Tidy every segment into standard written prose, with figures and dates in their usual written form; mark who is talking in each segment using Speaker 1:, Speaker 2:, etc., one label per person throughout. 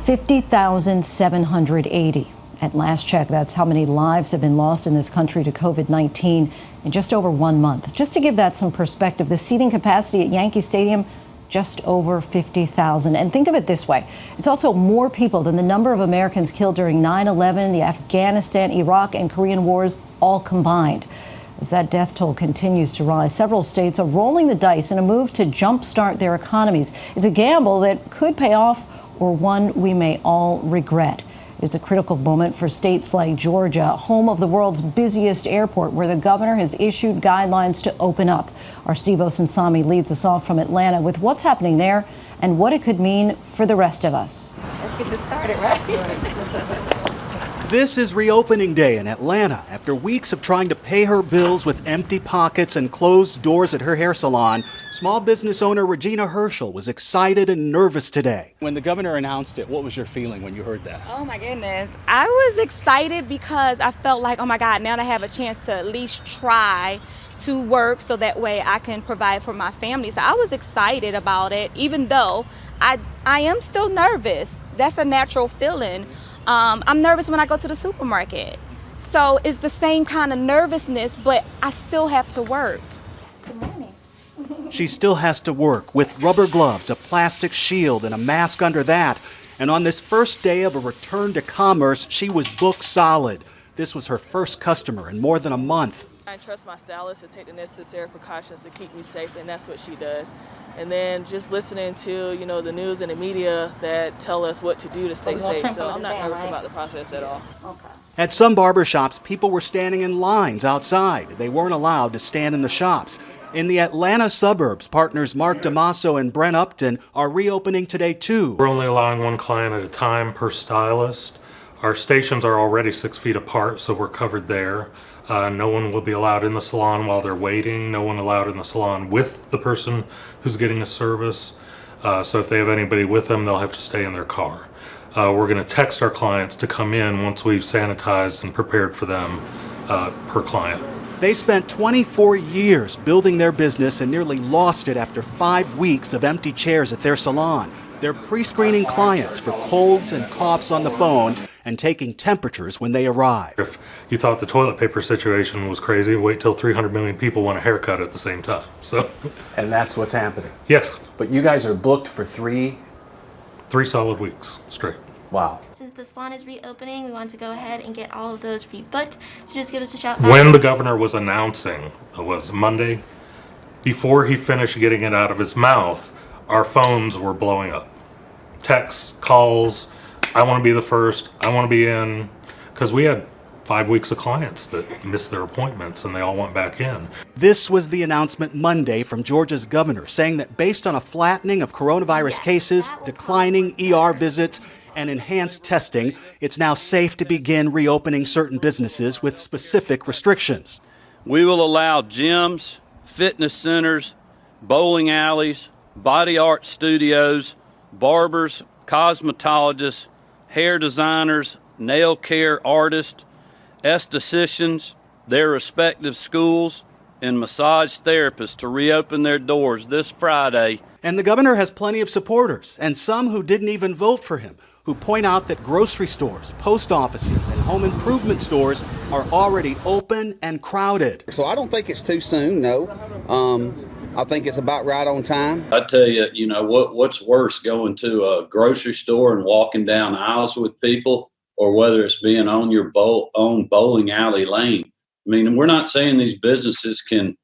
Speaker 1: 50,780. At last check, that's how many lives have been lost in this country to COVID-19 in just over 1 month. Just to give that some perspective, the seating capacity at Yankee Stadium, just over 50,000. And think of it this way. It's also more people than the number of Americans killed during 9/11, the Afghanistan, Iraq, and Korean wars all combined. As that death toll continues to rise, several states are rolling the dice in a move to jumpstart their economies. It's a gamble that could pay off or one we may all regret. It's a critical moment for states like Georgia, home of the world's busiest airport, where the governor has issued guidelines to open up. Our Steve Osunsami leads us off from Atlanta with what's happening there and what it could mean for the rest of us.
Speaker 2: Let's get this started, right?
Speaker 3: This is reopening day in Atlanta. After weeks of trying to pay her bills with empty pockets and closed doors at her hair salon, small business owner Regina Herschel was excited and nervous today. When the governor announced it, what was your feeling when you heard that?
Speaker 2: Oh my goodness. I was excited because I felt like, oh my God, now I have a chance to at least try to work so that way I can provide for my family. So I was excited about it, even though I am still nervous. That's a natural feeling. I'm nervous when I go to the supermarket. So it's the same kind of nervousness, but I still have to work. Good morning.
Speaker 3: She still has to work with rubber gloves, a plastic shield, and a mask under that. And on this first day of a return to commerce, she was booked solid. This was her first customer in more than a month.
Speaker 4: I trust my stylist to take the necessary precautions to keep me safe, and that's what she does. And then just listening to, the news and the media that tell us what to do to stay safe. So I'm not nervous about the process at all.
Speaker 1: Okay.
Speaker 3: At some barbershops, people were standing in lines outside. They weren't allowed to stand in the shops. In the Atlanta suburbs, partners Mark Damaso and Brent Upton are reopening today, too.
Speaker 5: We're only allowing one client at a time per stylist. Our stations are already 6 feet apart, so we're covered there. No one will be allowed in the salon while they're waiting. No one allowed in the salon with the person who's getting a service. So if they have anybody with them, they'll have to stay in their car. We're going to text our clients to come in once we've sanitized and prepared for them per client.
Speaker 3: They spent 24 years building their business and nearly lost it after 5 weeks of empty chairs at their salon. They're pre-screening clients for colds and coughs on the phone and taking temperatures when they arrive.
Speaker 5: If you thought the toilet paper situation was crazy, wait till 300 million people want a haircut at the same time. So,
Speaker 3: and that's what's happening.
Speaker 5: Yes.
Speaker 3: But you guys are booked for 3
Speaker 5: solid weeks straight.
Speaker 3: Wow.
Speaker 6: Since the salon is reopening, we want to go ahead and get all of those rebooked. So just give us a shout.
Speaker 5: When the governor was announcing, it was Monday, before he finished getting it out of his mouth, our phones were blowing up. Texts, calls, I want to be the first, I want to be in, because we had 5 weeks of clients that missed their appointments and they all went back in.
Speaker 3: This was the announcement Monday from Georgia's governor, saying that based on a flattening of coronavirus cases, declining ER visits, and enhanced testing, it's now safe to begin reopening certain businesses with specific restrictions.
Speaker 7: We will allow gyms, fitness centers, bowling alleys, body art studios, barbers, cosmetologists, hair designers, nail care artists, estheticians, their respective schools, and massage therapists to reopen their doors this Friday.
Speaker 3: And the governor has plenty of supporters, and some who didn't even vote for him, who point out that grocery stores, post offices, and home improvement stores are already open and crowded.
Speaker 8: So I don't think it's too soon, no. I think it's about right on time.
Speaker 9: I tell you, what's worse, going to a grocery store and walking down aisles with people, or whether it's being on your own bowling alley lane. I mean, we're not saying these businesses can,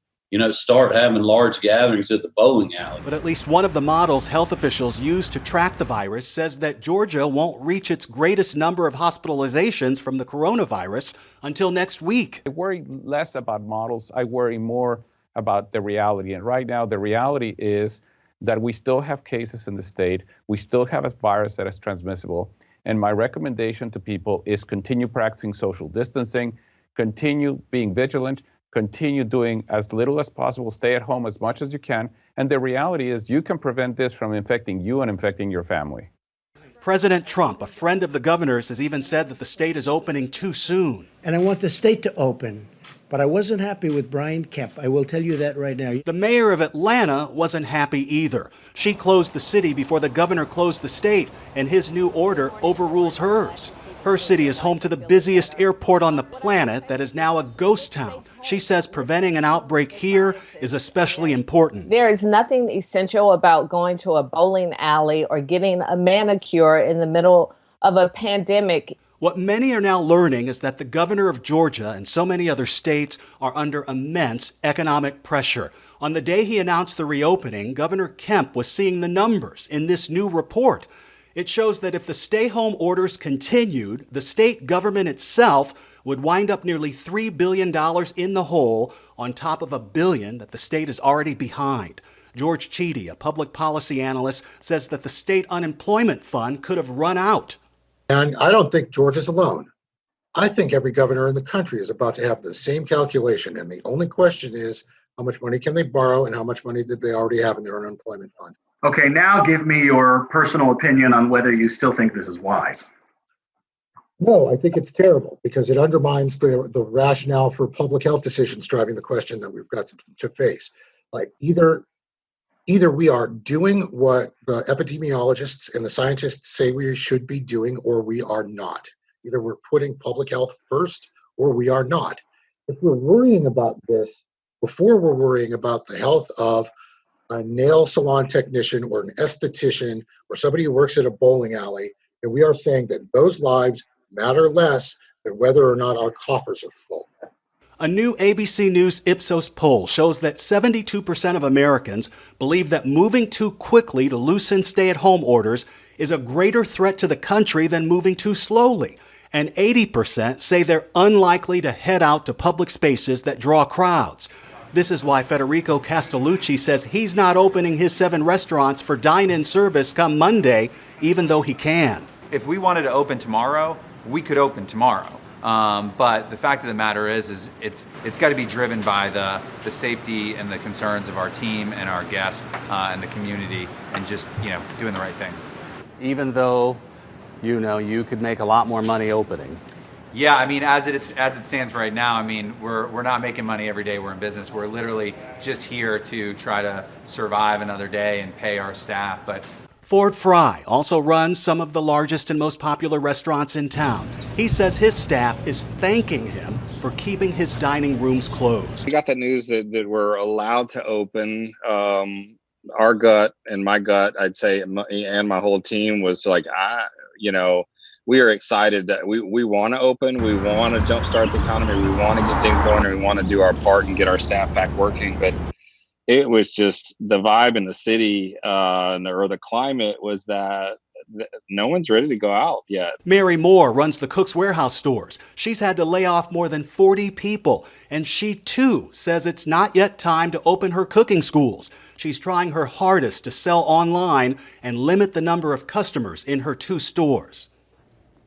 Speaker 9: start having large gatherings at the bowling alley.
Speaker 3: But at least one of the models health officials used to track the virus says that Georgia won't reach its greatest number of hospitalizations from the coronavirus until next week.
Speaker 10: I worry less about models. I worry more about the reality. And right now, the reality is that we still have cases in the state. We still have a virus that is transmissible. And my recommendation to people is continue practicing social distancing, continue being vigilant, continue doing as little as possible, stay at home as much as you can. And the reality is you can prevent this from infecting you and infecting your family.
Speaker 3: President Trump, a friend of the governor's, has even said that the state is opening too soon.
Speaker 11: And I want the state to open But I wasn't happy with Brian Kemp. I will tell you that right now.
Speaker 3: The mayor of Atlanta wasn't happy either. She closed the city before the governor closed the state, and his new order overrules hers. Her city is home to the busiest airport on the planet that is now a ghost town. She says preventing an outbreak here is especially important.
Speaker 12: There is nothing essential about going to a bowling alley or getting a manicure in the middle of a pandemic.
Speaker 3: What many are now learning is that the governor of Georgia and so many other states are under immense economic pressure. On the day he announced the reopening, Governor Kemp was seeing the numbers in this new report. It shows that if the stay-home orders continued, the state government itself would wind up nearly $3 billion in the hole on top of $1 billion that the state is already behind. George Cheedy, a public policy analyst, says that the state unemployment fund could have run out.
Speaker 13: And I don't think Georgia's alone. I think every governor in the country is about to have the same calculation. And the only question is, how much money can they borrow and how much money did they already have in their unemployment fund?
Speaker 14: Okay, now give me your personal opinion on whether you still think this is wise.
Speaker 13: No, I think it's terrible because it undermines the rationale for public health decisions driving the question that we've got to face. Like either we are doing what the epidemiologists and the scientists say we should be doing, or we are not. Either we're putting public health first, or we are not. If we're worrying about this before we're worrying about the health of a nail salon technician or an esthetician or somebody who works at a bowling alley, then we are saying that those lives matter less than whether or not our coffers are full.
Speaker 3: A new ABC News Ipsos poll shows that 72% of Americans believe that moving too quickly to loosen stay-at-home orders is a greater threat to the country than moving too slowly. And 80% say they're unlikely to head out to public spaces that draw crowds. This is why Federico Castellucci says he's not opening his 7 restaurants for dine-in service come Monday, even though he can.
Speaker 15: If we wanted to open tomorrow, we could open tomorrow. But the fact of the matter is it's got to be driven by the safety and the concerns of our team and our guests and the community, and just doing the right thing.
Speaker 3: Even though you could make a lot more money opening.
Speaker 15: Yeah, I mean, as it stands right now, I mean, we're not making money every day we're in business. We're literally just here to try to survive another day and pay our staff. But
Speaker 3: Ford Frye also runs some of the largest and most popular restaurants in town. He says his staff is thanking him for keeping his dining rooms closed.
Speaker 16: We got the news that we're allowed to open. Our gut and my gut, I'd say, and my whole team was like, we are excited that we want to open. We want to jumpstart the economy. We want to get things going, and we want to do our part and get our staff back working. But it was just the vibe in the city or the climate was that no one's ready to go out yet.
Speaker 3: Mary Moore runs the Cook's Warehouse stores. She's had to lay off more than 40 people, and she too says it's not yet time to open her cooking schools. She's trying her hardest to sell online and limit the number of customers in her 2 stores.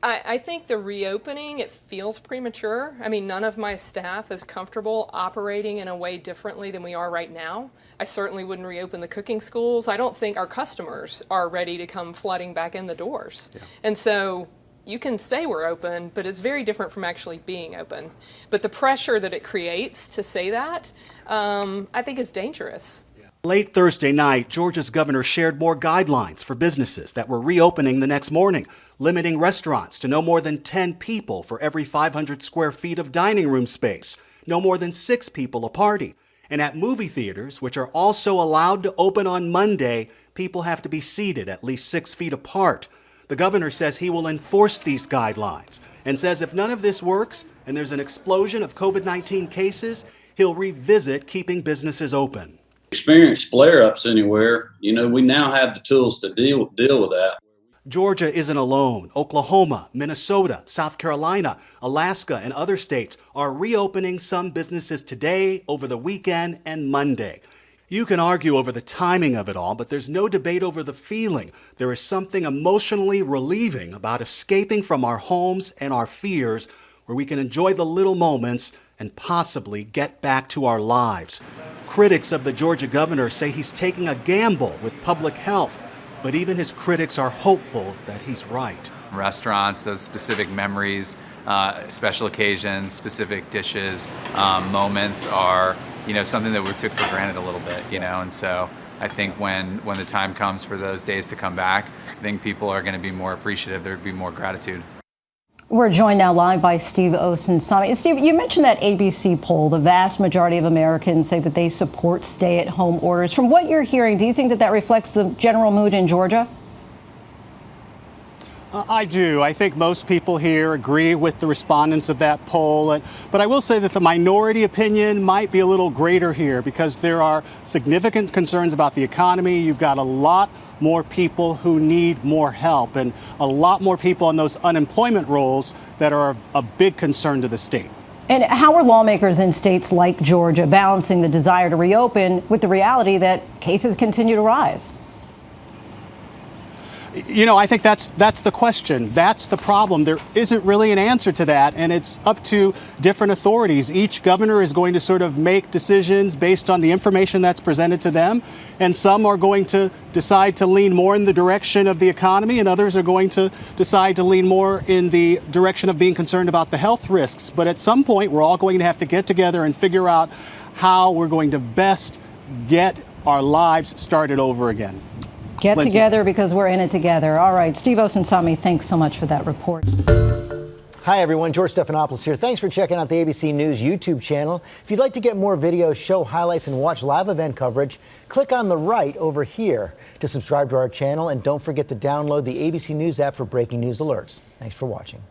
Speaker 17: I think the reopening, it feels premature. I mean, none of my staff is comfortable operating in a way differently than we are right now. I certainly wouldn't reopen the cooking schools. I don't think our customers are ready to come flooding back in the doors. Yeah. And so you can say we're open, but it's very different from actually being open. But the pressure that it creates to say that, I think is dangerous.
Speaker 3: Late Thursday night, Georgia's governor shared more guidelines for businesses that were reopening the next morning, limiting restaurants to no more than 10 people for every 500 square feet of dining room space, no more than 6 people a party. And at movie theaters, which are also allowed to open on Monday, people have to be seated at least 6 feet apart. The governor says he will enforce these guidelines and says if none of this works and there's an explosion of COVID-19 cases, he'll revisit keeping businesses open.
Speaker 9: Experience flare-ups anywhere, we now have the tools to deal with that.
Speaker 3: Georgia isn't alone. Oklahoma, Minnesota, South Carolina, Alaska, and other states are reopening some businesses today, over the weekend, and Monday. You can argue over the timing of it all, but there's no debate over the feeling. There is something emotionally relieving about escaping from our homes and our fears, where we can enjoy the little moments and possibly get back to our lives. Critics of the Georgia governor say he's taking a gamble with public health, but even his critics are hopeful that he's right.
Speaker 15: Restaurants, those specific memories special occasions, specific dishes, moments are, something that we took for granted a little bit, and so I think when the time comes for those days to come back, I think people are going to be more appreciative. There'd be more gratitude.
Speaker 1: We're joined now live by Steve Osunsami. Steve, you mentioned that ABC poll. The vast majority of Americans say that they support stay-at-home orders. From what you're hearing, do you think that that reflects the general mood in Georgia?
Speaker 3: I do. I think most people here agree with the respondents of that poll. But I will say that the minority opinion might be a little greater here because there are significant concerns about the economy. You've got a lot more people who need more help and a lot more people on those unemployment rolls that are a big concern to the state.
Speaker 1: And how are lawmakers in states like Georgia balancing the desire to reopen with the reality that cases continue to rise?
Speaker 3: I think that's the question. That's the problem. There isn't really an answer to that, and it's up to different authorities. Each governor is going to sort of make decisions based on the information that's presented to them, and some are going to decide to lean more in the direction of the economy, and others are going to decide to lean more in the direction of being concerned about the health risks. But at some point, we're all going to have to get together and figure out how we're going to best get our lives started over again.
Speaker 1: Get together because we're in it together. All right, Steve Osunsami, thanks so much for that report.
Speaker 18: Hi, everyone. George Stephanopoulos here. Thanks for checking out the ABC News YouTube channel. If you'd like to get more videos, show highlights, and watch live event coverage, click on the right over here to subscribe to our channel. And don't forget to download the ABC News app for breaking news alerts. Thanks for watching.